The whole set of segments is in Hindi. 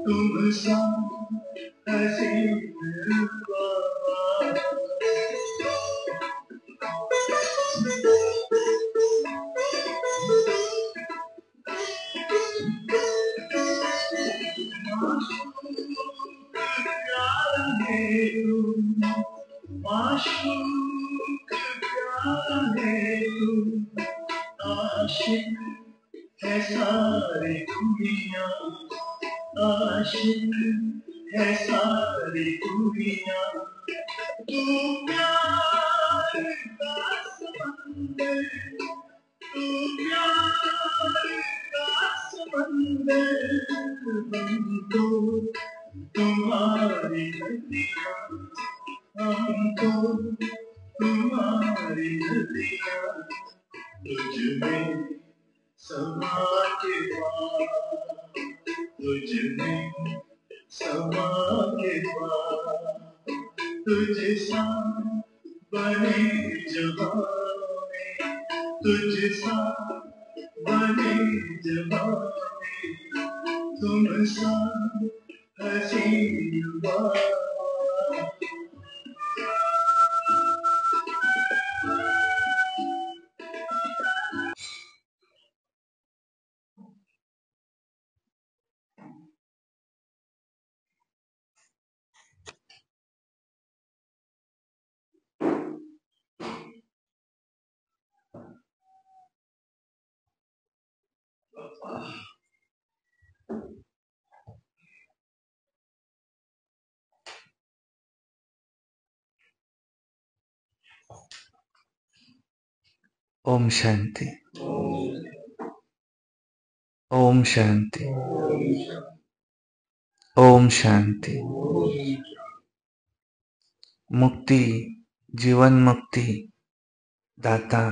तुम सा हसीन माशूक प्यारा है तू, आशिक है सारी दुनिया, आशिक है सारी दुनिया। तू प्यार का समंदर, तू प्यार का समंदर, हम तो तुम्हारी नदियाँ, हम तो तुम्हारी नदियाँ। तुझ में समा के बाद, तुझ में समा के बाद, तुझ सा बने जहाँ में, तुझ सा बने जहाँ में, तुम सा हसीन बात। ओम शांति। ओम शांति। ओम शांति। मुक्ति, जीवन मुक्ति दाता,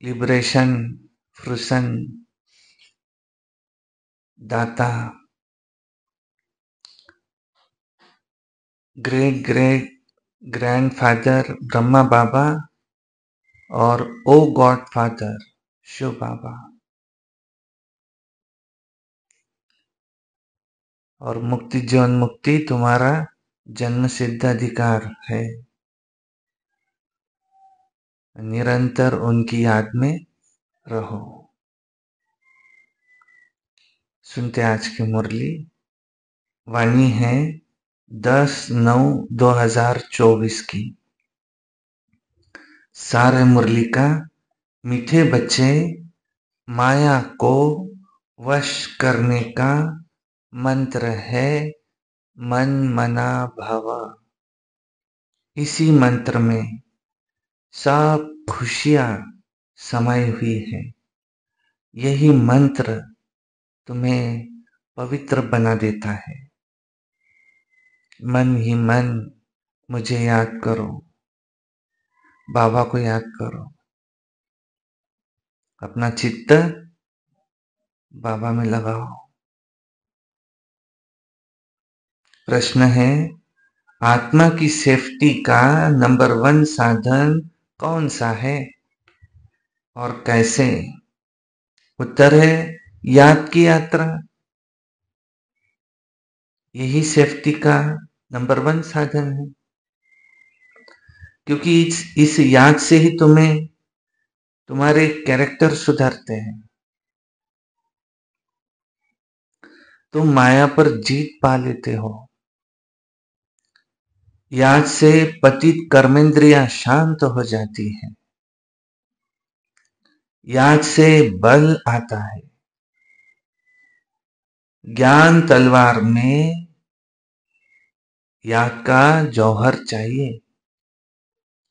लिबरेशन फ्रूसन दाता, ग्रेट ग्रेट ग्रैंडफादर ब्रह्मा बाबा और ओ गॉड फादर शिव बाबा, और मुक्ति जीवन मुक्ति तुम्हारा जन्म सिद्ध अधिकार है। निरंतर उनकी याद में रहो। सुनते आज की मुरली। वाणी है 10/9/2024 की। सारे मुरली का मीठे बच्चे, माया को वश करने का मंत्र है मन मना भव। इसी मंत्र में सब खुशियां समाई हुई है। यही मंत्र तुम्हें पवित्र बना देता है। मन ही मन मुझे याद करो, बाबा को याद करो, अपना चित्त बाबा में लगाओ। प्रश्न है, आत्मा की सेफ्टी का नंबर 1 साधन कौन सा है और कैसे? उत्तर है याद की यात्रा। यही सेफ्टी का नंबर 1 साधन है, क्योंकि इस याद से ही तुम्हारे कैरेक्टर सुधरते हैं। तुम माया पर जीत पा लेते हो। याद से पतित कर्मेंद्रियां शांत हो जाती हैं। याद से बल आता है। ज्ञान तलवार में याद का जौहर चाहिए।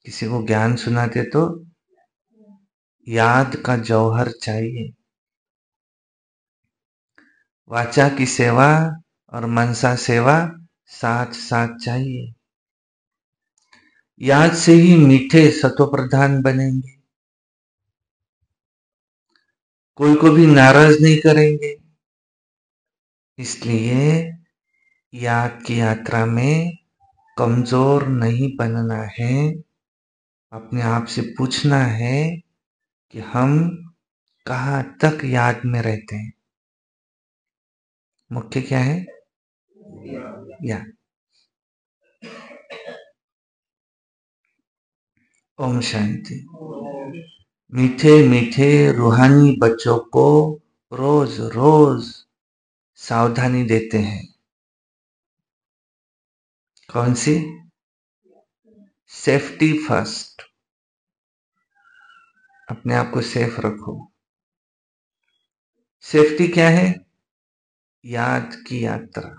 किसी को ज्ञान सुनाते तो याद का जौहर चाहिए। वाचा की सेवा और मनसा सेवा साथ साथ चाहिए। याद से ही मीठे सत्वप्रधान बनेंगे। कोई को भी नाराज नहीं करेंगे। इसलिए याद की यात्रा में कमजोर नहीं बनना है। अपने आप से पूछना है कि हम कहाँ तक याद में रहते हैं। मुख्य क्या है? या। ओम शांति। मीठे मीठे रूहानी बच्चों को रोज रोज सावधानी देते हैं। कौन सी? Safety first. अपने आप को सेफ रखो। सेफ्टी क्या है? याद की यात्रा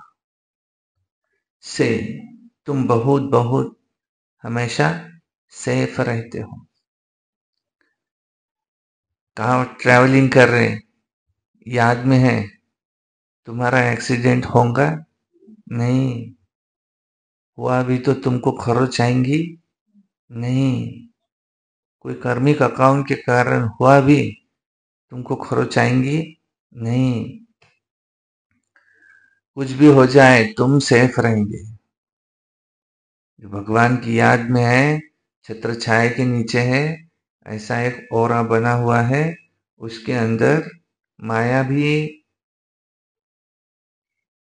से तुम बहुत बहुत हमेशा सेफ रहते हो। कहाँ ट्रैवलिंग कर रहे हैं, याद में है, तुम्हारा एक्सीडेंट होगा नहीं, हुआ भी तो तुमको खरोच आएंगी नहीं, कोई कर्मिक अकाउंट के कारण हुआ भी तुमको खरोच आएंगी नहीं, कुछ भी हो जाए तुम सेफ रहेंगे। जो भगवान की याद में है, छत्र छाया के नीचे है, ऐसा एक औरा बना हुआ है, उसके अंदर माया भी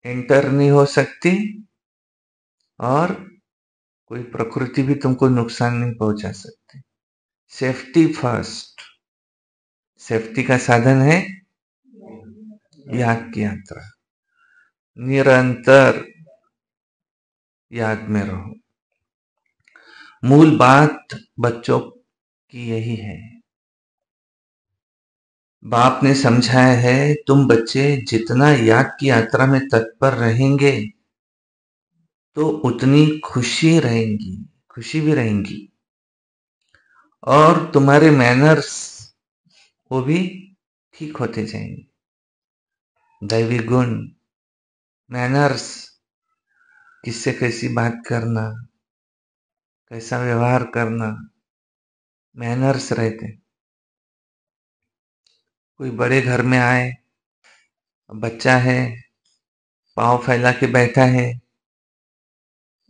एंटर नहीं हो सकती और कोई प्रकृति भी तुमको नुकसान नहीं पहुंचा सकती। Safety first. सेफ्टी का साधन है याद की यात्रा। निरंतर याद में रहो। मूल बात बच्चों की यही है। बाप ने समझाया है, तुम बच्चे जितना याद की यात्रा में तत्पर रहेंगे तो उतनी खुशी रहेंगी, खुशी भी रहेंगी, और तुम्हारे मैनर्स वो भी ठीक होते जाएंगे। दैवी गुण, मैनर्स, किससे कैसी बात करना, कैसा व्यवहार करना, मैनर्स रहते। कोई बड़े घर में आए, बच्चा है, पाँव फैला के बैठा है,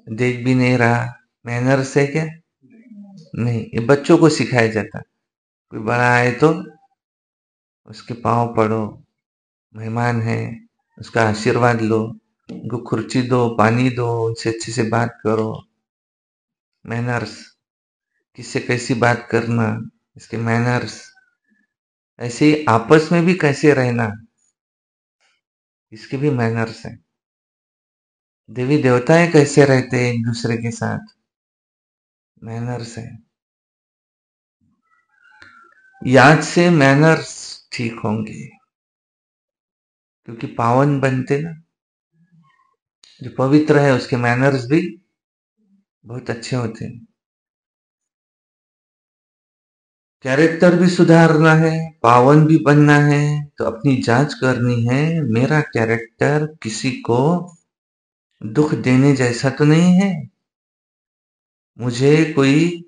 देख भी नहीं रहा, मैनर्स है क्या? नहीं, ये बच्चों को सिखाया जाता। कोई बड़ा आए तो उसके पाँव पड़ो, मेहमान है, उसका आशीर्वाद लो, उनको खुर्ची दो, पानी दो, उनसे अच्छे से बात करो। मैनर्स, किससे कैसी बात करना, इसके मैनर्स। ऐसे ही आपस में भी कैसे रहना, इसके भी मैनर्स हैं। देवी देवताएं कैसे रहते हैं एक दूसरे के साथ, मैनर्स है। याद से मैनर्स ठीक होंगे, क्योंकि पावन बनते ना, जो पवित्र है उसके मैनर्स भी बहुत अच्छे होते हैं। कैरेक्टर भी सुधारना है, पावन भी बनना है, तो अपनी जांच करनी है, मेरा कैरेक्टर किसी को दुख देने जैसा तो नहीं है, मुझे कोई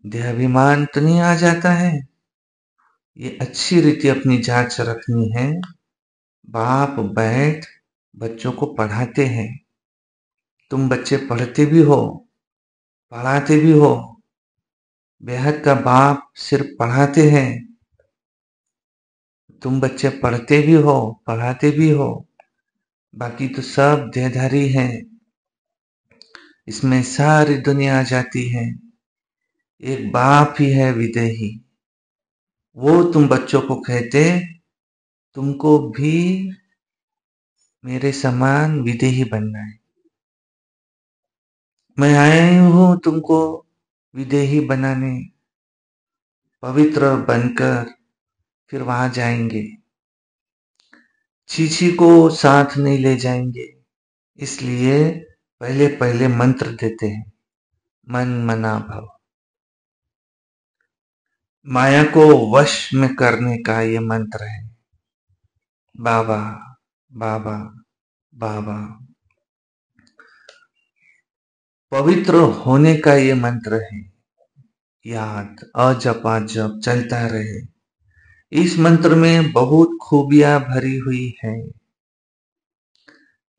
देहाभिमान तो नहीं आ जाता है। ये अच्छी रीति अपनी जांच रखनी है। बाप बैठ बच्चों को पढ़ाते हैं, तुम बच्चे पढ़ते भी हो, पढ़ाते भी हो। बेहद का बाप सिर्फ पढ़ाते हैं, तुम बच्चे पढ़ते भी हो, पढ़ाते भी हो, बाकी तो सब देहधारी हैं। इसमें सारी दुनिया आ जाती है, एक बाप ही है विदेही। वो तुम बच्चों को कहते, तुमको भी मेरे समान विदेही बनना है। मैं आया हूं तुमको विदेही बनाने, पवित्र बनकर फिर वहां जाएंगे, चीची को साथ नहीं ले जाएंगे। इसलिए पहले पहले मंत्र देते हैं, मन मना भव। माया को वश में करने का ये मंत्र है। बाबा बाबा बाबा, पवित्र होने का ये मंत्र है। याद अजपा जप चलता रहे। इस मंत्र में बहुत खूबियां भरी हुई है।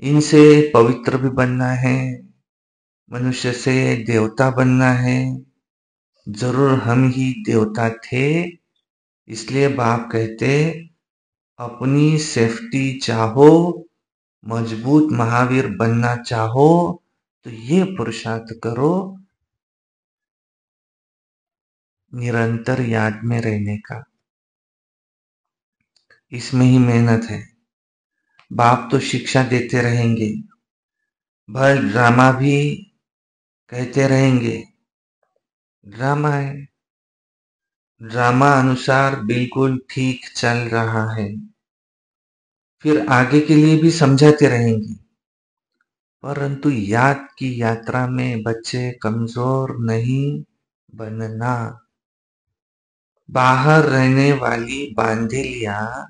इनसे पवित्र भी बनना है, मनुष्य से देवता बनना है। जरूर हम ही देवता थे, इसलिए बाप कहते अपनी सेफ्टी चाहो मजबूत महावीर बनना चाहो तो ये पुरुषार्थ करो, निरंतर याद में रहने का। इसमें ही मेहनत है। बाप तो शिक्षा देते रहेंगे, भले ड्रामा भी कहते रहेंगे, ड्रामा है, ड्रामा अनुसार बिल्कुल ठीक चल रहा है, फिर आगे के लिए भी समझाते रहेंगे। परंतु याद की यात्रा में बच्चे कमजोर नहीं बनना। बाहर रहने वाली बांधेलियां,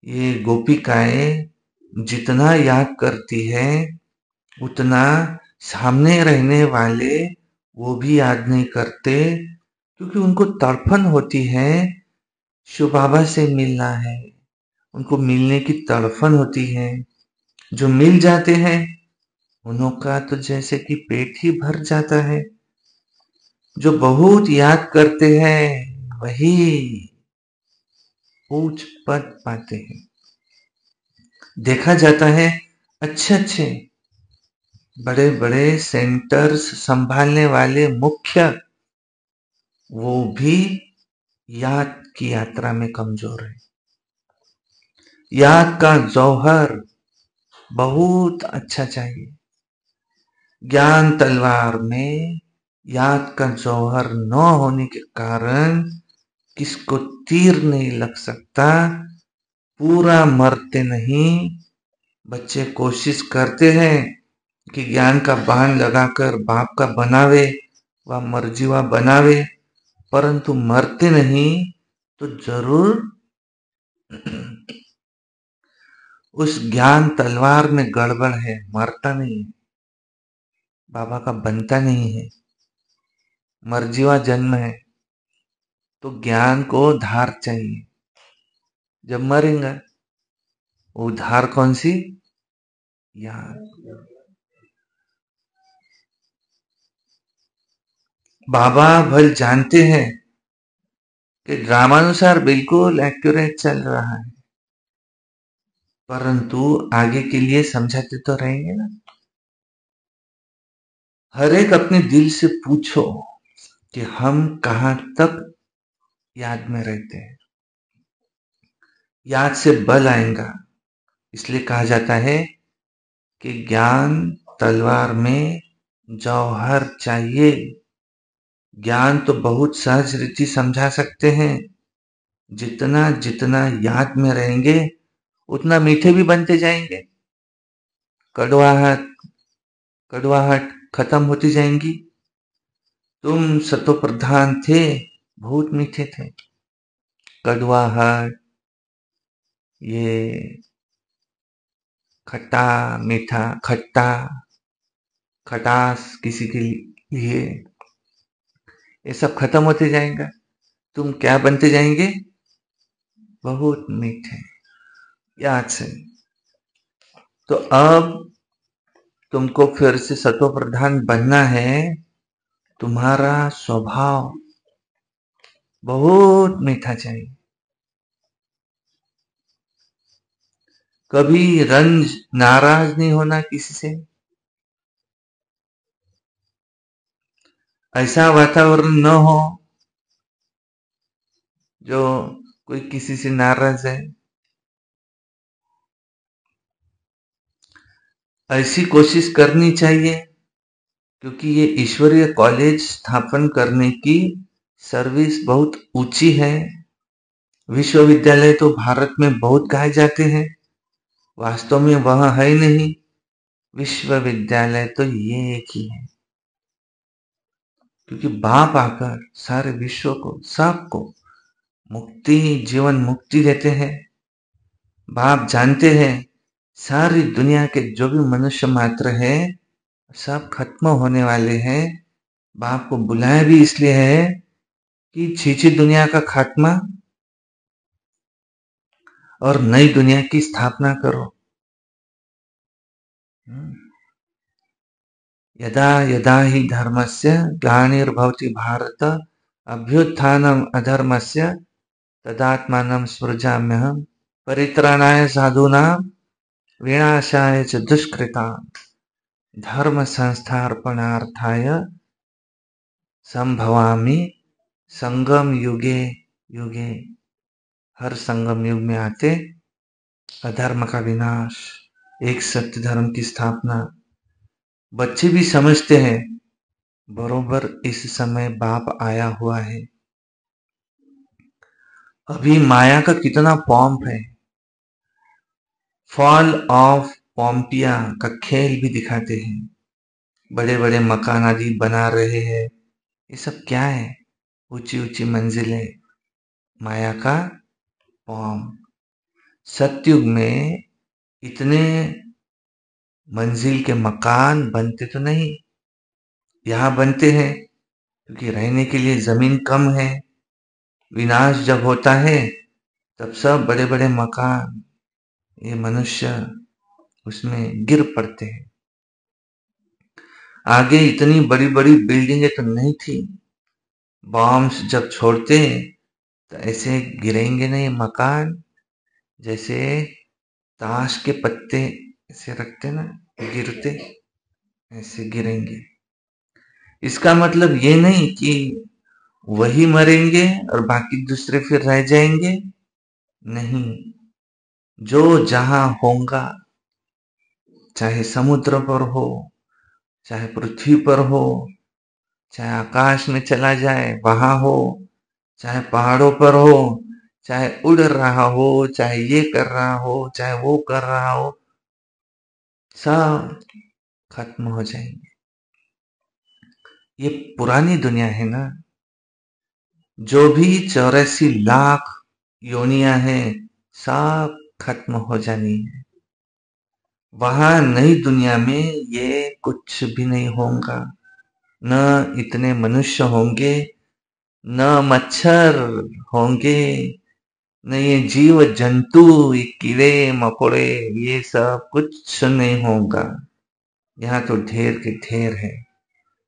ये गोपिकाएं जितना याद करती है उतना सामने रहने वाले वो भी याद नहीं करते, क्योंकि उनको तड़फन होती है शिव बाबा से मिलना है, उनको मिलने की तड़फन होती है। जो मिल जाते हैं उनका तो जैसे कि पेट ही भर जाता है। जो बहुत याद करते हैं वही ऊंच पद पाते हैं। देखा जाता है अच्छे अच्छे बड़े बड़े सेंटर्स संभालने वाले मुख्य, वो भी याद की यात्रा में कमजोर है। याद का जौहर बहुत अच्छा चाहिए। ज्ञान तलवार में याद का जौहर न होने के कारण किसको तीर नहीं लग सकता, पूरा मरते नहीं। बच्चे कोशिश करते हैं कि ज्ञान का बाण लगाकर बाप का बनावे, वह मर्जीवा बनावे, परंतु मरते नहीं। तो जरूर उस ज्ञान तलवार में गड़बड़ है, मरता नहीं है, बाबा का बनता नहीं है, मर्जीवा जन्म है। तो ज्ञान को धार चाहिए। जब मरेंगे वो धार कौन सी? याद। बाबा भल जानते हैं कि ड्रामानुसार बिल्कुल एक्यूरेट चल रहा है, परंतु आगे के लिए समझाते तो रहेंगे ना। हर एक अपने दिल से पूछो कि हम कहां तक याद में रहते हैं। याद से बल आएगा। इसलिए कहा जाता है कि ज्ञान तलवार में जौहर चाहिए। ज्ञान तो बहुत सहज रीति समझा सकते हैं, जितना जितना याद में रहेंगे उतना मीठे भी बनते जाएंगे। कड़वाहट कड़वाहट खत्म होती जाएंगी। तुम सतो प्रधान थे, बहुत मीठे थे। कड़वाहट, ये खट्टा मीठा, खट्टा खटास किसी के लिए, ये सब खत्म होते जाएगा। तुम क्या बनते जाएंगे? बहुत मीठे, याद से। तो अब तुमको फिर से सत्व प्रधान बनना है। तुम्हारा स्वभाव बहुत मीठा चाहिए। कभी रंज नाराज नहीं होना किसी से। ऐसा वातावरण न हो जो कोई किसी से नाराज है। ऐसी कोशिश करनी चाहिए, क्योंकि ये ईश्वरीय कॉलेज स्थापन करने की सर्विस बहुत ऊंची है। विश्वविद्यालय तो भारत में बहुत गाए जाते हैं, वास्तव में वह है नहीं। विश्वविद्यालय तो ये एक ही है, क्योंकि बाप आकर सारे विश्व को, सबको मुक्ति, जीवन मुक्ति देते हैं। बाप जानते हैं सारी दुनिया के जो भी मनुष्य मात्र है सब खत्म होने वाले हैं। बाप को बुलाया भी इसलिए है कि छीछी दुनिया का खात्मा और नई दुनिया की स्थापना करो। यदा यदा हि धर्मस्य ग्लानिर्भवति भारत अभ्युत्थानम् अधर्मस्य तदात्मानं सृजाम्यहम् परित्राणाय साधूनां विनाशाय च दुष्कृता धर्म संस्थापनार्थाय संभवामि संगम युगे युगे। हर संगम युग में आते अधर्म का विनाश, एक सत्य धर्म की स्थापना। बच्चे भी समझते हैं बरोबर इस समय बाप आया हुआ है। अभी माया का कितना पॉम्प है। फॉल ऑफ पॉम्पिया का खेल भी दिखाते हैं। बड़े बड़े मकान आदि बना रहे हैं। ये सब क्या है? ऊंची ऊंची मंजिलें, माया का पॉम्प। सतयुग में इतने मंजिल के मकान बनते तो नहीं, यहाँ बनते हैं क्योंकि रहने के लिए जमीन कम है। विनाश जब होता है तब सब बड़े बड़े मकान, ये मनुष्य उसमें गिर पड़ते हैं। आगे इतनी बड़ी बड़ी बिल्डिंगें तो नहीं थी। बॉम्ब्स जब छोड़ते तो ऐसे गिरेंगे नहीं मकान, जैसे ताश के पत्ते ऐसे रखते ना, गिरते ऐसे गिरेंगे। इसका मतलब ये नहीं कि वही मरेंगे और बाकी दूसरे फिर रह जाएंगे, नहीं। जो जहां होगा, चाहे समुद्र पर हो, चाहे पृथ्वी पर हो, चाहे आकाश में चला जाए वहां हो, चाहे पहाड़ों पर हो, चाहे उड़ रहा हो, चाहे ये कर रहा हो, चाहे वो कर रहा हो, सब खत्म हो जाएंगे। ये पुरानी दुनिया है ना। जो भी 84 लाख योनियां हैं सब खत्म हो जानी है। वहां नई दुनिया में ये कुछ भी नहीं होगा। न इतने मनुष्य होंगे, न मच्छर होंगे, न ये जीव जंतु, ये कीड़े मकोड़े, ये सब कुछ नहीं होगा। यहाँ तो ढेर के ढेर है।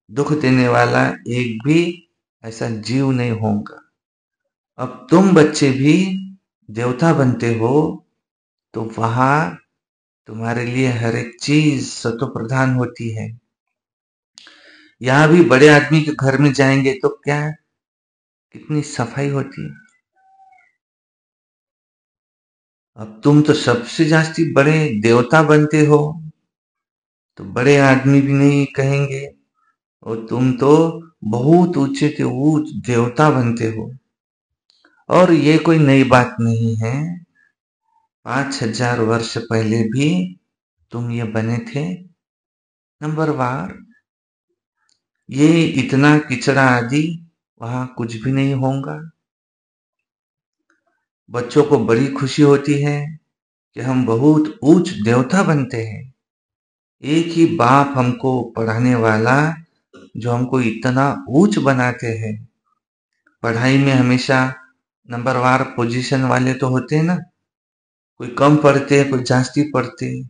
दुख देने वाला एक भी ऐसा जीव नहीं होगा। अब तुम बच्चे भी देवता बनते हो तो वहां तुम्हारे लिए हर एक चीज सतो प्रधान होती है। यहाँ भी बड़े आदमी के घर में जाएंगे तो क्या, कितनी सफाई होती है। अब तुम तो सबसे जास्ती बड़े देवता बनते हो तो बड़े आदमी भी नहीं कहेंगे, और तुम तो बहुत ऊंचे से ऊंच देवता बनते हो। और ये कोई नई बात नहीं है। 5000 वर्ष पहले भी तुम ये बने थे नंबरवार। ये इतना किचड़ा आदि वहां कुछ भी नहीं होगा। बच्चों को बड़ी खुशी होती है कि हम बहुत ऊंच देवता बनते हैं। एक ही बाप हमको पढ़ाने वाला जो हमको इतना ऊंच बनाते हैं। पढ़ाई में हमेशा नंबरवार पोजीशन वाले तो होते हैं ना, कोई कम पढ़ते हैं, कोई जास्ती पढ़ते हैं।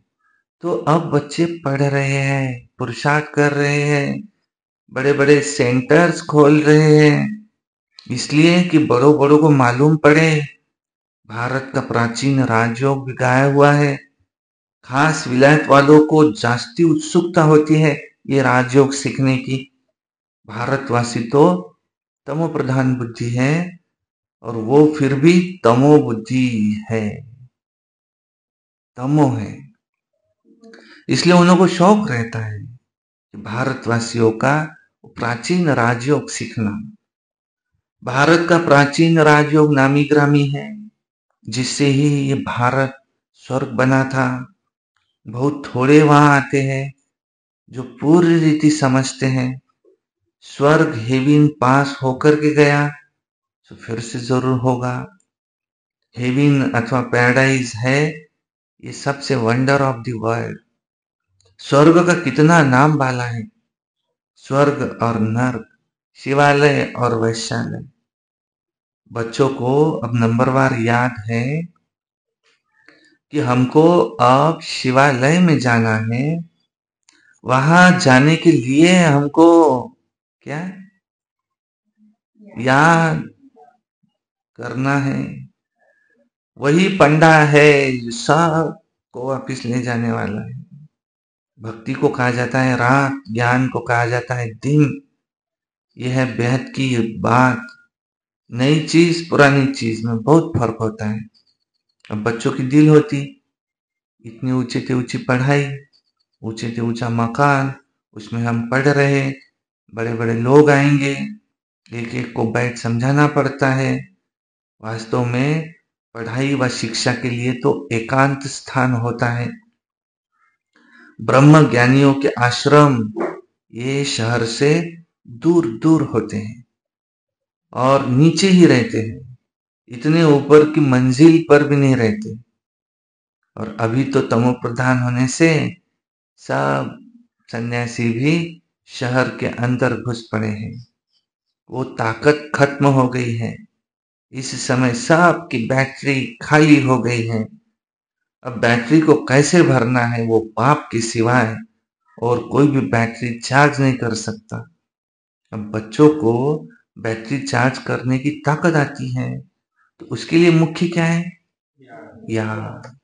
तो अब बच्चे पढ़ रहे हैं, पुरुषार्थ कर रहे हैं, बड़े बड़े सेंटर्स खोल रहे हैं, इसलिए कि बड़ों बड़ों को मालूम पड़े भारत का प्राचीन राजयोग भी गाया हुआ है। खास विलायत वालों को जास्ती उत्सुकता होती है ये राजयोग सीखने की। भारतवासी तो तमो प्रधान बुद्धि है, और वो फिर भी तमो बुद्धि है, तमो है। इसलिए उन लोगों को शौक रहता है कि भारतवासियों का प्राचीन राजयोग सीखना। भारत का प्राचीन राजयोग नामी ग्रामी है, जिससे ही ये भारत स्वर्ग बना था। बहुत थोड़े वहां आते हैं जो पूरी रीति समझते हैं। स्वर्ग हेविन पास होकर के गया तो फिर से जरूर होगा। हेविन अथवा पैराडाइज है ये सबसे वंडर ऑफ द वर्ल्ड। स्वर्ग का कितना नाम वाला है, स्वर्ग और नर्क, शिवालय और वैश्यालय। बच्चों को अब नंबरवार याद है कि हमको अब शिवालय में जाना है। वहां जाने के लिए हमको क्या याद करना है? वही पंडा है जो सब को वापिस ले जाने वाला है। भक्ति को कहा जाता है रात, ज्ञान को कहा जाता है दिन। यह है बेहद की बात। नई चीज पुरानी चीज में बहुत फर्क होता है। अब बच्चों की दिल होती, इतनी ऊंचे से ऊंची पढ़ाई, ऊंचे से ऊंचा मकान, उसमें हम पढ़ रहे, बड़े बड़े लोग आएंगे, एक एक को बैठ समझाना पड़ता है। वास्तव में पढ़ाई व शिक्षा के लिए तो एकांत स्थान होता है। ब्रह्म ज्ञानियों के आश्रम ये शहर से दूर दूर होते हैं और नीचे ही रहते हैं, इतने ऊपर की मंजिल पर भी नहीं रहते। और अभी तो तमो प्रधान होने से सब सन्यासी भी शहर के अंदर घुस पड़े हैं। वो ताकत खत्म हो गई है। इस समय सबकी बैटरी खाली हो गई है। अब बैटरी को कैसे भरना है वो बाप के सिवाय और कोई भी बैटरी चार्ज नहीं कर सकता। अब बच्चों को बैटरी चार्ज करने की ताकत आती है, तो उसके लिए मुख्य क्या है? याद।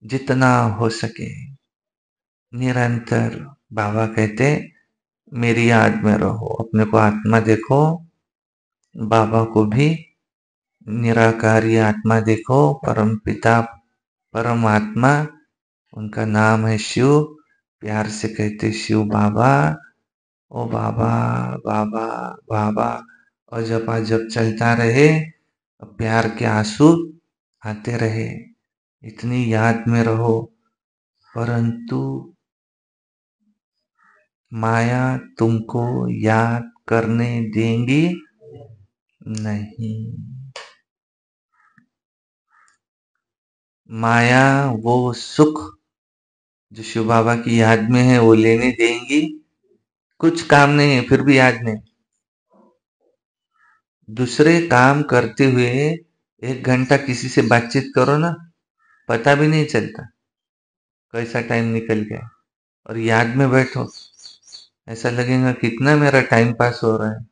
जितना हो सके निरंतर। बाबा कहते मेरी याद में रहो, अपने को आत्मा देखो, बाबा को भी निराकारी आत्मा देखो, परम पिता परमात्मा, उनका नाम है शिव। प्यार से कहते शिव बाबा, ओ बाबा बाबा बाबा, और जब चलता रहे, प्यार के आंसू आते रहे। इतनी याद में रहो। परंतु माया तुमको याद करने देंगी नहीं। माया वो सुख जो शिव बाबा की याद में है वो लेने देंगी। कुछ काम नहीं है फिर भी याद नहीं। दूसरे काम करते हुए 1 घंटा किसी से बातचीत करो ना, पता भी नहीं चलता कैसा टाइम निकल गया। और याद में बैठो, ऐसा लगेगा कितना मेरा टाइम पास हो रहा है,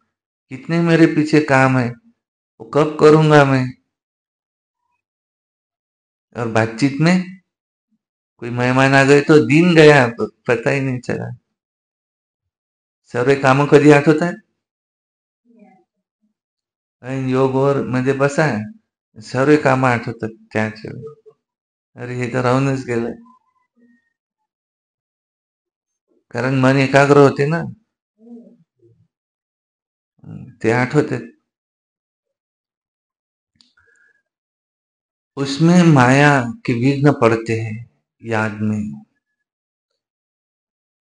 कितने मेरे पीछे काम है, वो कब करूंगा मैं। और बातचीत में कोई मेहमान आ गए तो दिन गया तो पता ही नहीं चला। सर्व कामं कधी आठवत आहेत? योग वर मध्ये बसा, सर्व कामं आठवतात त्याच वेळी. अरे हे तर राहूनच गेलंय. कारण मन एकाग्र होते ना, ते आठवते। उसमें माया के विघ्न पड़ते हैं याद में।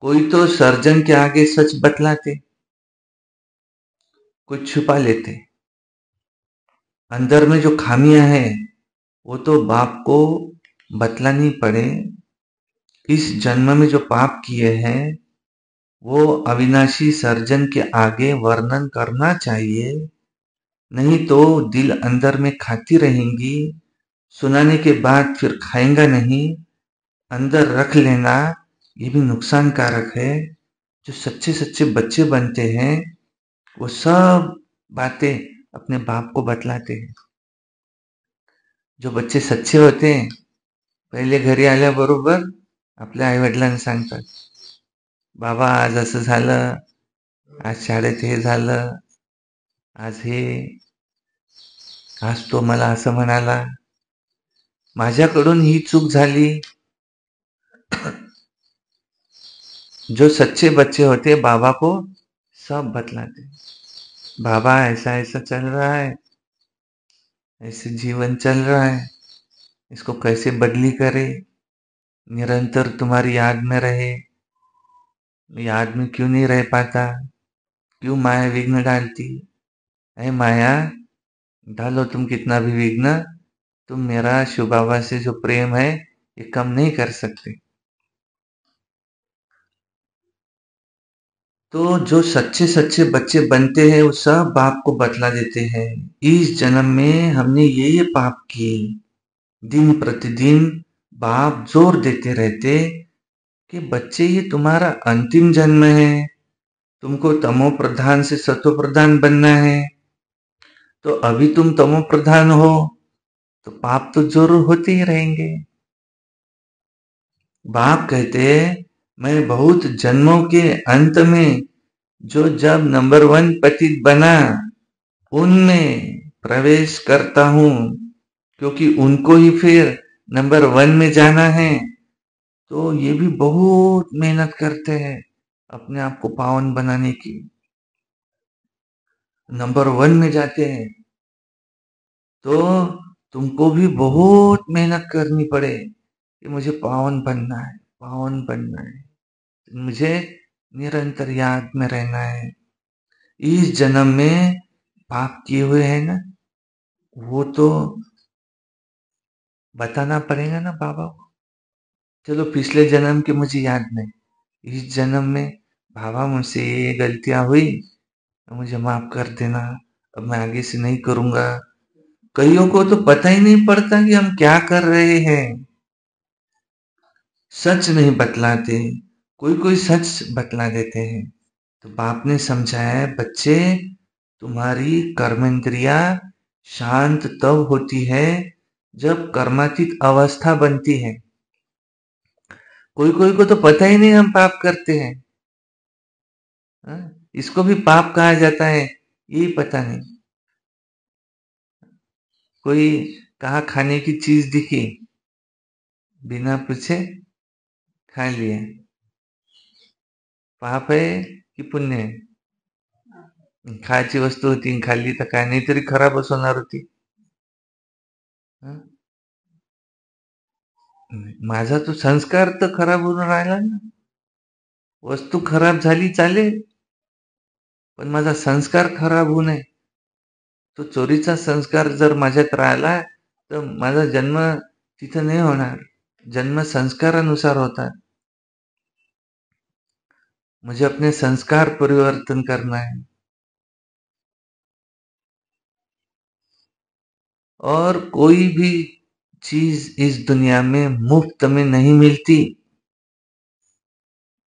कोई तो सर्जन के आगे सच बतलाते, कुछ छुपा लेते। अंदर में जो खामियां हैं वो तो बाप को बतलानी पड़े। इस जन्म में जो पाप किए हैं वो अविनाशी सर्जन के आगे वर्णन करना चाहिए, नहीं तो दिल अंदर में खाती रहेंगी। सुनाने के बाद फिर खाएंगा नहीं, अंदर रख लेना, ये भी नुकसान कारक है। जो सच्चे सच्चे बच्चे बनते हैं वो सब बातें अपने बाप को बतलाते हैं। जो बच्चे सच्चे होते हैं पहिले घरी आल्याबरोबर आपल्या आई-वडिलांना सांगतात, बाबा आज असं झालं, आज शाळेत हे झालं, आज हे, आज तो मला असं म्हणाला, माझ्याकडून ही चूक झाली। जो सच्चे बच्चे होते बाबा को सब बतलाते, बाबा ऐसा ऐसा चल रहा है, ऐसे जीवन चल रहा है, इसको कैसे बदली करे, निरंतर तुम्हारी याद में रहे। याद में क्यों नहीं रह पाता, क्यों माया विघ्न डालती है। माया डालो तुम कितना भी विघ्न, तुम मेरा शिव बाबा से जो प्रेम है ये कम नहीं कर सकते। तो जो सच्चे सच्चे बच्चे बनते हैं वो सब बाप को बतला देते हैं, इस जन्म में हमने ये पाप किए। दिन प्रतिदिन बाप जोर देते रहते कि बच्चे ये तुम्हारा अंतिम जन्म है, तुमको तमो प्रधान से सतो प्रधान बनना है। तो अभी तुम तमो प्रधान हो तो पाप तो जरूर होते ही रहेंगे। बाप कहते मैं बहुत जन्मों के अंत में जो जब नंबर 1 पतित बना उनमें प्रवेश करता हूं, क्योंकि उनको ही फिर नंबर 1 में जाना है। तो ये भी बहुत मेहनत करते हैं अपने आप को पावन बनाने की, नंबर 1 में जाते हैं। तो तुमको भी बहुत मेहनत करनी पड़े कि मुझे पावन बनना है, पावन बनना है, मुझे निरंतर याद में रहना है। इस जन्म में पाप किए हुए हैं ना, वो तो बताना पड़ेगा ना बाबा को। चलो पिछले जन्म के मुझे याद नहीं, इस जन्म में बाबा मुझसे ये गलतियां हुई, मुझे माफ कर देना, अब मैं आगे से नहीं करूंगा। कईयों को तो पता ही नहीं पड़ता कि हम क्या कर रहे हैं, सच नहीं बतलाते, कोई कोई सच बतला देते हैं। तो बाप ने समझाया है, बच्चे तुम्हारी कर्मेंद्रिया शांत तब होती है जब कर्मातीत अवस्था बनती है। कोई कोई को तो पता ही नहीं हम पाप करते हैं, इसको भी पाप कहा जाता है यही पता नहीं। कोई कहा खाने की चीज दिखी, बिना पूछे खा लिए, पाप है की पुण्य है? खायची वस्तू होती खाल्ली तर काय नाही तरी खराबच होणार होती। माझा तो संस्कार तर खराब होऊन राहिला ना, वस्तू खराब झाली चालेल, पण माझा संस्कार खराब होऊ नये। तो चोरीचा संस्कार जर माझ्यात राहिला तर माझा जन्म तिथं नाही होणार, जन्म संस्कारानुसार होता। मुझे अपने संस्कार परिवर्तन करना है। और कोई भी चीज इस दुनिया में मुफ्त में नहीं मिलती,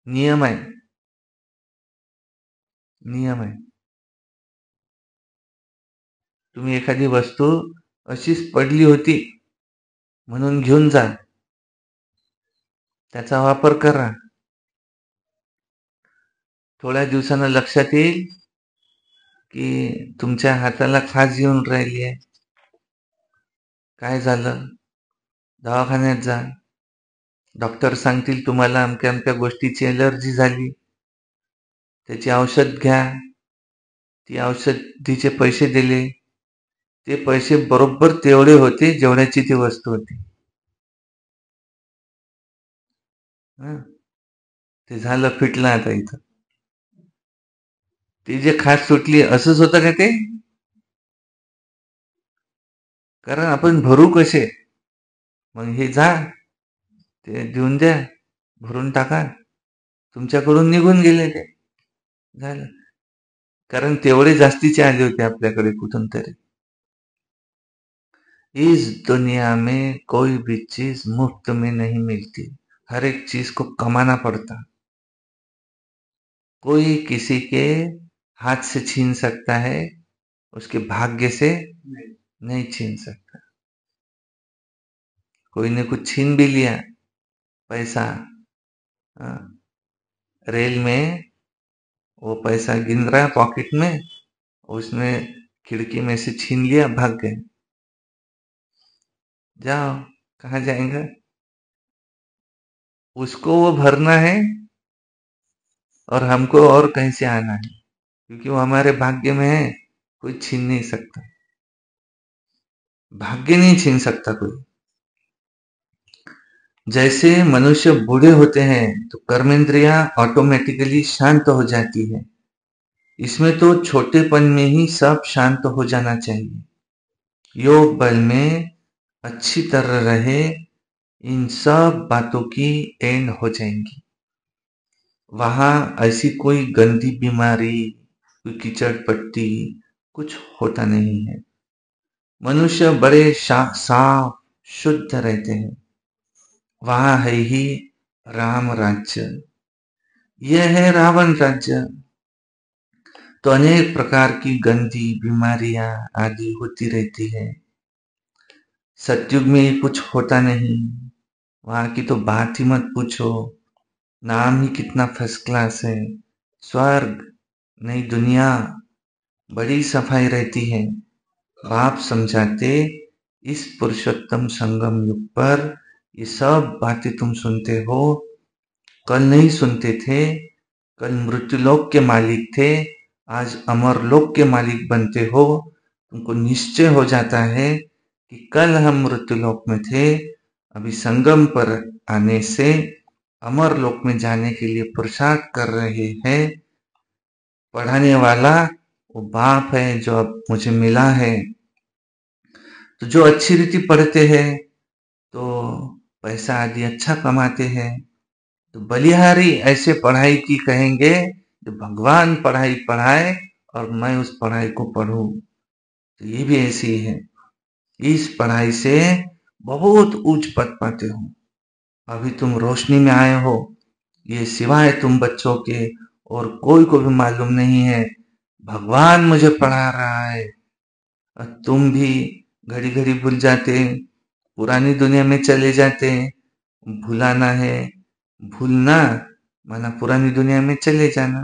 नियम है, नियम है। तुम्ही एखादी वस्तू अशीच पडली होती म्हणून घेऊन जा, त्याचा वापर करा, थोड्या दिवसानं लक्षात येईल की तुमच्या हाताला खाज येऊन राहिली आहे, काय झालं, दवाखान्यात जा, डॉक्टर सांगतील तुम्हाला अमक्या अमक्या गोष्टीची एलर्जी झाली, त्याची औषध घ्या, ती औषधीचे पैसे दिले, ते पैसे बरोबर तेवढे होते जेवढ्याची ती वस्तू होती। ते झालं फिटलं आता इथं, ती जे खाज सुटली असंच होतं का ते? कारण आपण भरू कसे, मग हे जा ते देऊन द्या, भरून टाका, तुमच्याकडून निघून गेले ते, झालं। कारण तेवढे जास्तीचे आले होते आपल्याकडे कुठून तरी। इस दुनिया में कोई भी चीज मुफ्त में नहीं मिलती, हर एक चीज को कमाना पड़ता। कोई किसी के हाथ से छीन सकता है, उसके भाग्य से नहीं छीन सकता। कोई ने कुछ छीन भी लिया पैसा, रेल में वो पैसा गिन रहा है पॉकेट में, उसने खिड़की में से छीन लिया, भाग गए, जाओ कहाँ जाएंगे, उसको वो भरना है और हमको और कहीं से आना है, क्योंकि वो हमारे भाग्य में है, कोई छीन नहीं सकता, भाग्य नहीं छीन सकता कोई। जैसे मनुष्य बूढ़े होते हैं तो कर्मेंद्रियां ऑटोमेटिकली शांत हो जाती है, इसमें तो छोटेपन में ही सब शांत हो जाना चाहिए। योग बल में अच्छी तरह रहे, इन सब बातों की एंड हो जाएंगी। वहां ऐसी कोई गंदी बीमारी, कोई कीचड़ पट्टी कुछ होता नहीं है। मनुष्य बड़े साफ शुद्ध रहते हैं। वहां है ही राम राज्य, यह है रावण राज्य। तो अनेक प्रकार की गंदी बीमारियां आदि होती रहती है। सतयुग में ये कुछ होता नहीं, वहां की तो बात ही मत पूछो। नाम ही कितना फर्स्ट क्लास है। स्वर्ग, नई दुनिया, बड़ी सफाई रहती है। बाप समझाते, इस पुरुषोत्तम संगम युग पर ये सब बातें तुम सुनते हो, कल नहीं सुनते थे। कल मृत्युलोक के मालिक थे, आज अमरलोक के मालिक बनते हो। तुमको निश्चय हो जाता है कि कल हम मृत्युलोक में थे, अभी संगम पर आने से अमरलोक में जाने के लिए पुरुषार्थ कर रहे हैं। पढ़ाने वाला वो बाप है जो अब मुझे मिला है। तो जो अच्छी रीति पढ़ते हैं तो पैसा आदि अच्छा कमाते हैं। तो बलिहारी ऐसे पढ़ाई की कहेंगे जो भगवान पढ़ाई पढ़ाए और मैं उस पढ़ाई को पढ़ूं। तो ये भी ऐसी है, इस पढ़ाई से बहुत उच्च पद पाते हो। अभी तुम रोशनी में आए हो, ये सिवाय तुम बच्चों के और कोई को भी मालूम नहीं है। भगवान मुझे पढ़ा रहा है। और तुम भी घड़ी घड़ी भूल जाते, पुरानी दुनिया में चले जाते। भुलाना है, भूलना माना पुरानी दुनिया में चले जाना।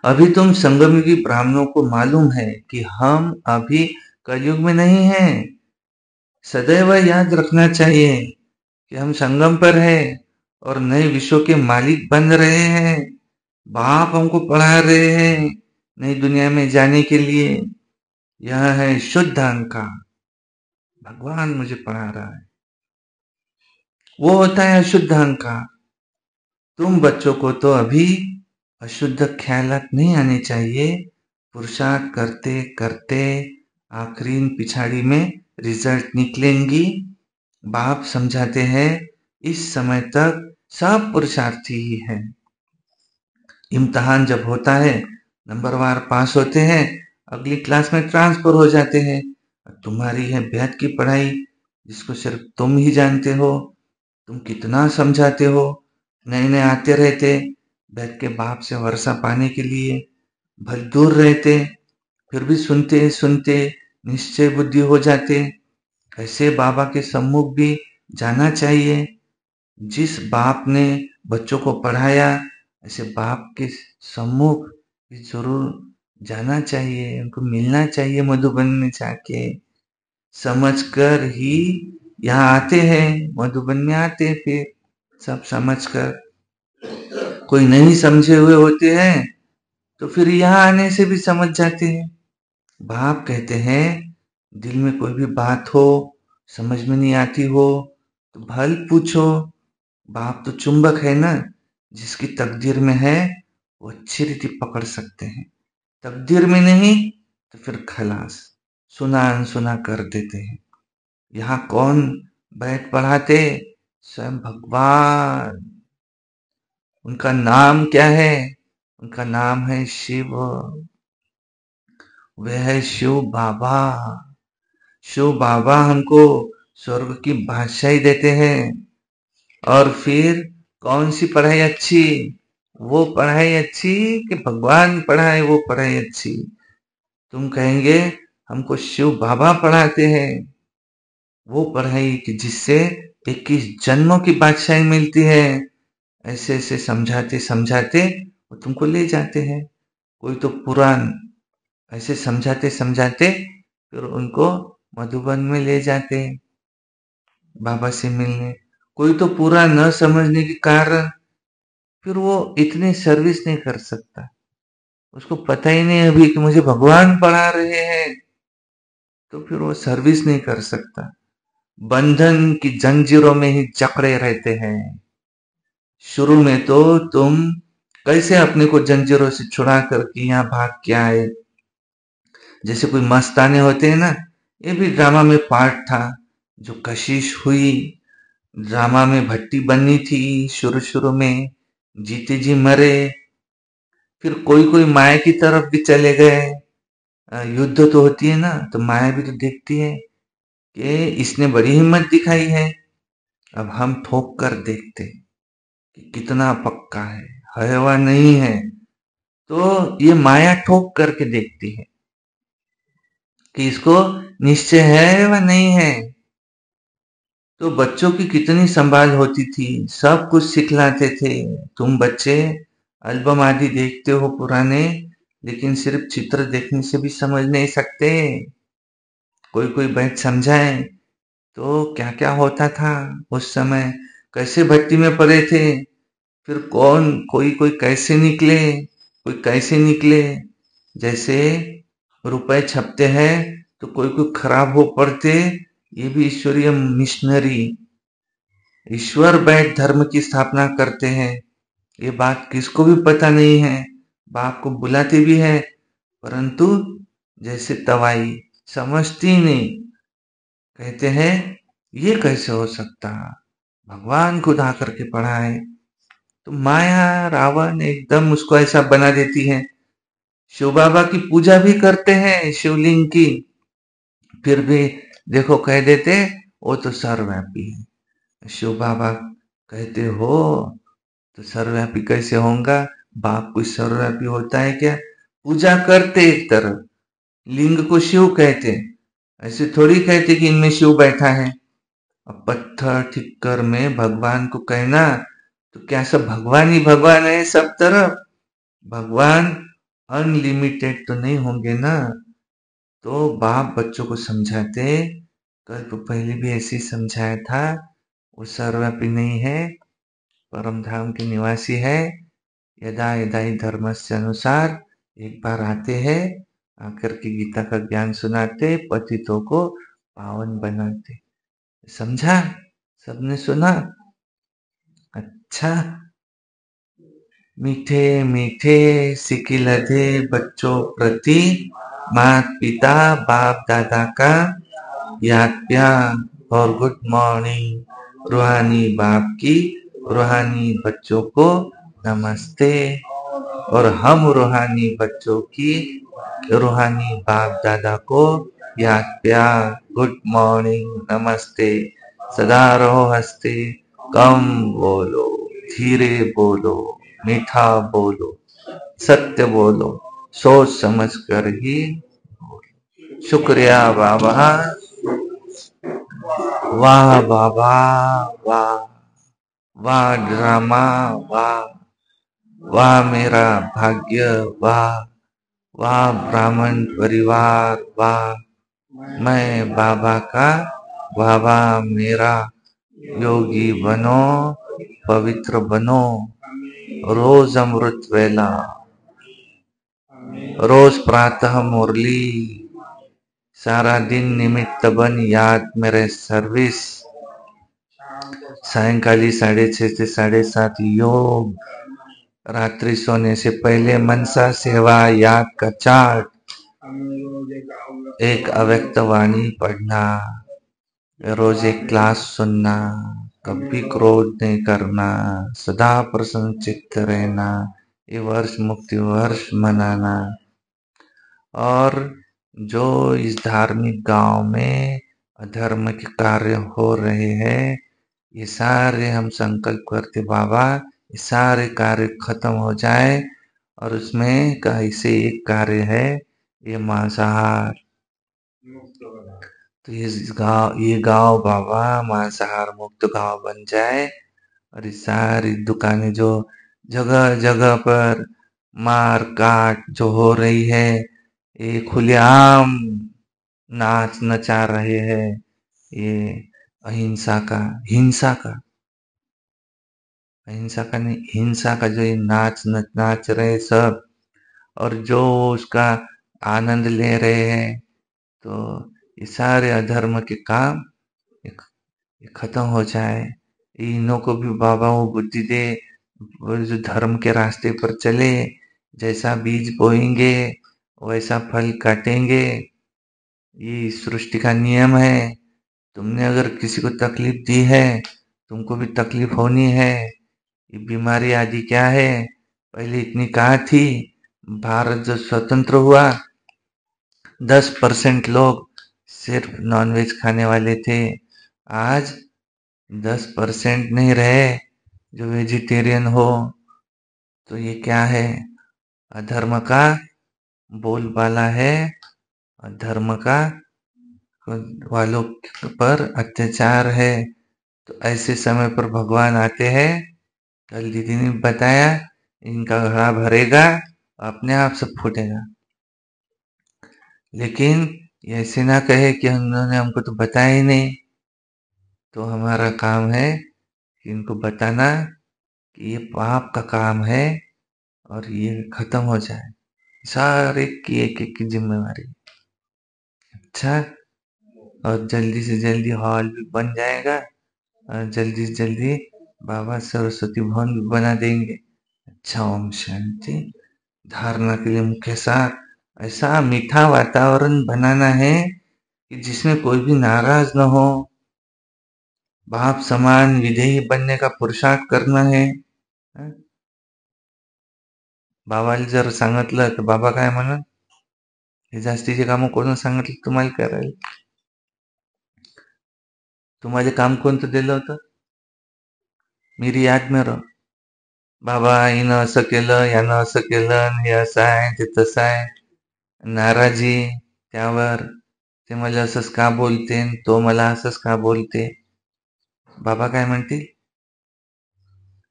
अभी तुम संगमयुगी ब्राह्मणों को मालूम है कि हम अभी कलयुग में नहीं हैं। सदैव याद रखना चाहिए कि हम संगम पर हैं और नए विश्व के मालिक बन रहे हैं। बाप हमको पढ़ा रहे हैं नई दुनिया में जाने के लिए। यह है शुद्ध अहंकार। भगवान मुझे पढ़ा रहा है, वो होता है अशुद्ध अहंकार। तुम बच्चों को तो अभी अशुद्ध ख्यालात नहीं आने चाहिए। पुरुषार्थ करते करते आखिरी पिछाड़ी में रिजल्ट निकलेंगी। बाप समझाते हैं, इस समय तक सब पुरुषार्थी ही है। इम्तिहान जब होता है, नंबरवार पास होते हैं, अगली क्लास में ट्रांसफर हो जाते हैं। तुम्हारी है वेद की पढ़ाई, जिसको सिर्फ तुम ही जानते हो। तुम कितना समझाते हो, नए नए आते रहते वेद के बाप से वर्षा पाने के लिए, भले दूर रहते, फिर भी सुनते सुनते निश्चय बुद्धि हो जाते। ऐसे बाबा के सम्मुख भी जाना चाहिए। जिस बाप ने बच्चों को पढ़ाया, ऐसे बाप के सम्मुख भी जरूर जाना चाहिए, उनको मिलना चाहिए। मधुबन में जाके समझकर ही यहाँ आते हैं, मधुबन में आते हैं। फिर सब समझकर, कोई नहीं समझे हुए होते हैं तो फिर यहाँ आने से भी समझ जाते हैं। बाप कहते हैं, दिल में कोई भी बात हो, समझ में नहीं आती हो तो भल पूछो। बाप तो चुंबक है ना, जिसकी तकदीर में है वो अच्छी रीति पकड़ सकते हैं। तकदीर में नहीं तो फिर खलास, सुना अनसुना कर देते हैं। यहाँ कौन बैठ पढ़ाते? स्वयं भगवान। उनका नाम क्या है? उनका नाम है शिव। वे है शिव बाबा। शिव बाबा हमको स्वर्ग की बादशाही देते हैं। और फिर कौन सी पढ़ाई अच्छी? वो पढ़ाई अच्छी कि भगवान पढ़ाए वो पढ़ाई अच्छी? तुम कहेंगे हमको शिव बाबा पढ़ाते हैं। वो पढ़ाई कि जिससे 21 जन्मों की बादशाही मिलती है। ऐसे ऐसे समझाते समझाते वो तुमको ले जाते हैं। कोई तो पुराण ऐसे समझाते समझाते फिर उनको मधुबन में ले जाते हैं बाबा से मिलने। कोई तो पूरा न समझने के कारण फिर वो इतनी सर्विस नहीं कर सकता। उसको पता ही नहीं अभी कि मुझे भगवान पढ़ा रहे हैं, तो फिर वो सर्विस नहीं कर सकता। बंधन की जंजीरों में ही जकड़े रहते हैं। शुरू में तो तुम कैसे अपने को जंजीरों से छुड़ा करके यहाँ भाग के आए। जैसे कोई मस्ताने होते हैं ना, ये भी ड्रामा में पार्ट था। जो कशिश हुई, ड्रामा में भट्टी बननी थी शुरू शुरू में, जीते जी मरे। फिर कोई कोई माया की तरफ भी चले गए। युद्ध तो होती है ना, तो माया भी तो देखती है कि इसने बड़ी हिम्मत दिखाई है, अब हम ठोक कर देखते कि कितना पक्का है वा नहीं है। तो ये माया ठोक करके देखती है कि इसको निश्चय है व नहीं है। तो बच्चों की कितनी संभाल होती थी, सब कुछ सिखलाते थे। तुम बच्चे एल्बम आदि देखते हो पुराने, लेकिन सिर्फ चित्र देखने से भी समझ नहीं सकते। कोई बैठ समझाए तो क्या क्या होता था उस समय, कैसे भट्टी में पड़े थे, फिर कोई कैसे निकले, कोई कैसे निकले। जैसे रुपए छपते हैं तो कोई खराब हो पड़ते, ये भी ईश्वरीय मिशनरी, ईश्वर बैठ धर्म की स्थापना करते हैं। ये बात किसको भी पता नहीं है, बाप को बुलाते भी है, परंतु जैसे तवाई समझती ही नहीं। कहते हैं ये कैसे हो सकता, भगवान खुद आकर के पढ़ाए। तो माया रावण एकदम उसको ऐसा बना देती है। शिव बाबा की पूजा भी करते हैं, शिवलिंग की, फिर भी देखो कह देते वो तो सर्वव्यापी है। शिव बाबा कहते हो तो सर्वव्यापी कैसे होगा, बाप कोई सर्वव्यापी होता है क्या। पूजा करते एक तरफ, लिंग को शिव कहते, ऐसे थोड़ी कहते कि इनमें शिव बैठा है। अब पत्थर ठिक्कर में भगवान को कहना तो क्या सब भगवान ही भगवान है सब तरफ, भगवान अनलिमिटेड तो नहीं होंगे ना। तो बाप बच्चों को समझाते, कल्प पहले भी ऐसे ही समझाया था, वो सर्वव्यापी नहीं है, परम धाम के निवासी है। यदा यदा ही धर्मस्य अनुसार एक बार आते हैं, आकर के गीता का ज्ञान सुनाते, पतितों को पावन बनाते। समझा, सबने सुना। अच्छा, मीठे मीठे सिकिलधे बच्चों प्रति माता पिता बाप दादा का याद प्यार और गुड मॉर्निंग। रूहानी बाप की रूहानी बच्चों को नमस्ते, और हम रूहानी बच्चों की रूहानी बाप दादा को याद प्यार, गुड मॉर्निंग, नमस्ते। सदा रहो हंसते, कम बोलो, धीरे बोलो, मीठा बोलो, सत्य बोलो, सोच समझ कर ही बोलो। शुक्रिया बाबा, वाह बाबा, वाह वाह ड्रामा, वाह वाह मेरा भाग्य, वाह वाह ब्राह्मण परिवार, वाह मैं बाबा का, बाबा मेरा। योगी बनो, पवित्र बनो, रोज अमृत वेला, रोज प्रातः मुरली, सारा दिन निमित्त बन याद मेरे सर्विस, सायंकाली 6:30 से 7:30 योग, रात्रि सोने से पहले मनसा सेवा याद का चार्ट, एक अव्यक्त वाणी पढ़ना, रोज एक क्लास सुनना, कभी क्रोध नहीं करना, सदा प्रसन्न चित्त रहना, ये वर्ष मुक्ति वर्ष मनाना। और जो इस धार्मिक गांव में अधर्म के कार्य हो रहे हैं, ये सारे हम संकल्प करते बाबा, ये सारे कार्य खत्म हो जाए। और उसमें का इसे एक कार्य है, ये मांसाहार। तो ये गांव बाबा मांसाहार मुक्त गांव बन जाए, और ये सारी दुकानें जो जगह जगह पर मार काट जो हो रही है, ये खुलेआम नाच नचा रहे हैं, ये अहिंसा का, अहिंसा का नहीं, हिंसा का जो ये नाच रहे सब, और जो उसका आनंद ले रहे हैं, तो ये सारे अधर्म के काम ये खत्म हो जाए। इन्हों को भी बाबा वो बुद्धि दे, वो जो धर्म के रास्ते पर चले, जैसा बीज बोएंगे वैसा फल काटेंगे। ये सृष्टि का नियम है। तुमने अगर किसी को तकलीफ दी है, तुमको भी तकलीफ होनी है। ये बीमारी आदि क्या है, पहले इतनी कहाँ थी। भारत जो स्वतंत्र हुआ, 10% लोग सिर्फ नॉनवेज खाने वाले थे, आज 10% नहीं रहे जो वेजिटेरियन हो। तो ये क्या है, अधर्म का बोलबाला है, अधर्म का वालों पर अत्याचार है। तो ऐसे समय पर भगवान आते हैं। कल दीदी ने बताया, इनका घड़ा भरेगा, अपने आप सब फूटेगा। लेकिन ये ऐसे ना कहे कि उन्होंने हमको तो बताया ही नहीं। तो हमारा काम है कि इनको बताना कि ये पाप का काम है और ये खत्म हो जाए। सारे की एक एक की जिम्मेवारी। अच्छा, और जल्दी से जल्दी हॉल भी बन जाएगा और जल्दी से जल्दी बाबा सरस्वती भवन भी बना देंगे। अच्छा, ओम शांति। धारणा के लिए मुख्य सार, ऐसा मीठा वातावरण बनाना है कि जिसमें कोई भी नाराज न हो। बाप समान विधेयी बनने का पुरुषार्थ करना है। बाबाला जर सांगितलं तर बाबा काय म्हणन, हे जास्तीचे काम कोण सांगितलं तुम्हाला करायला? तुम्हाला काम कोणतं दिलं होतं? मेरी याद में रहो. बाबा हिनं असं केलं, यानं असं केलं, हे असं आहे, ते तसं आहे. नाराजी त्यावर, ते मला असंच का बोलते, तो मला असंच का बोलते. बाबा काय म्हणतील?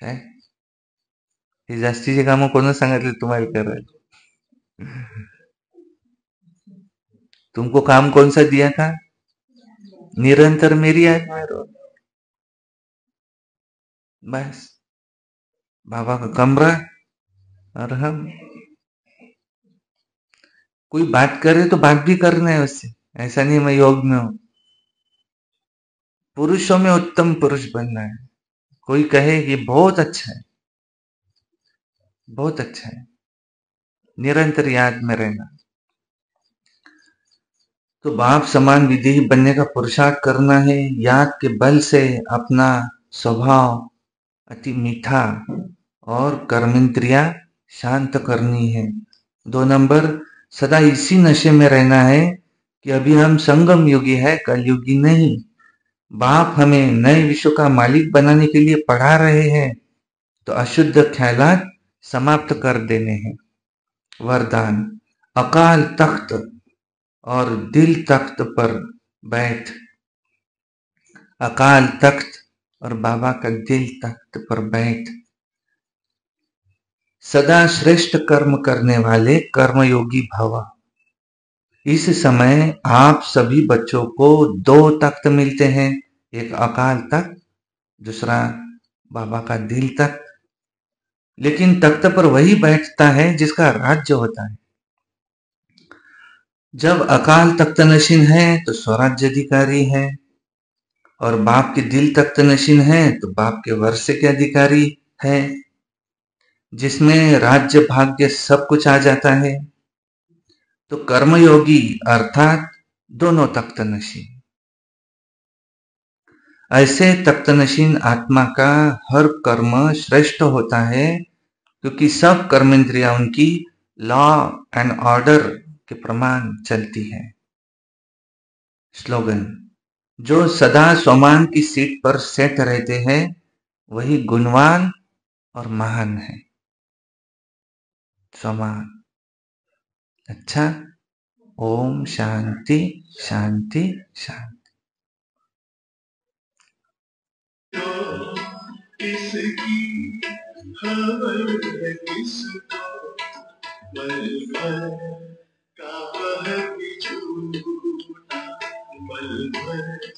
काय? हे जास्तीचे कामं कोण सांगितले तुम्हाला करायला? तुमको काम कौन सा दिया था? निरंतर मेरी याद में रहो. बस बाबा का कमरा और हम. कोई बात करे तो बात भी करना है उससे. ऐसा नहीं मैं योग में हूं. पुरुषों में उत्तम पुरुष बनना है. कोई कहे कि बहुत अच्छा है, बहुत अच्छा है, निरंतर याद में रहना. तो बाप समान विधेयी बनने का पुरुषार्थ करना है. याद के बल से अपना स्वभाव अति मीठा और कर्मेंद्रिया शांत करनी है. 2 नंबर, सदा इसी नशे में रहना है कि अभी हम संगम युगी है, कलयुगी नहीं. बाप हमें नए विश्व का मालिक बनाने के लिए पढ़ा रहे हैं, तो अशुद्ध ख्यालात समाप्त कर देने हैं. वरदान, अकाल तख्त और दिल तख्त पर बैठ. अकाल तख्त और बाबा का दिल तख्त पर बैठ. सदा श्रेष्ठ कर्म करने वाले कर्मयोगी भव. इस समय आप सभी बच्चों को 2 तख्त मिलते हैं. एक अकाल तख्त, दूसरा बाबा का दिल तख्त. लेकिन तख्त पर वही बैठता है जिसका राज्य होता है. जब अकाल तख्त नशीन है तो स्वराज्य अधिकारी है, और बाप के दिल तख्त नशीन है तो बाप के वर्षे के अधिकारी है, जिसमें राज्य भाग्य सब कुछ आ जाता है. तो कर्मयोगी अर्थात दोनों तख्त नशीन. ऐसे तख्त नशीन आत्मा का हर कर्म श्रेष्ठ होता है, क्योंकि सब कर्मेंद्रियां उनकी लॉ एंड ऑर्डर के प्रमाण चलती है. स्लोगन, जो सदा स्वमान की सीट पर सेट रहते हैं वही गुणवान और महान है. स्वमान. अच्छा, ओम शांति शांति शांति. इसकी खबर है किसको, पल भर का वह भी झूठा, पल भर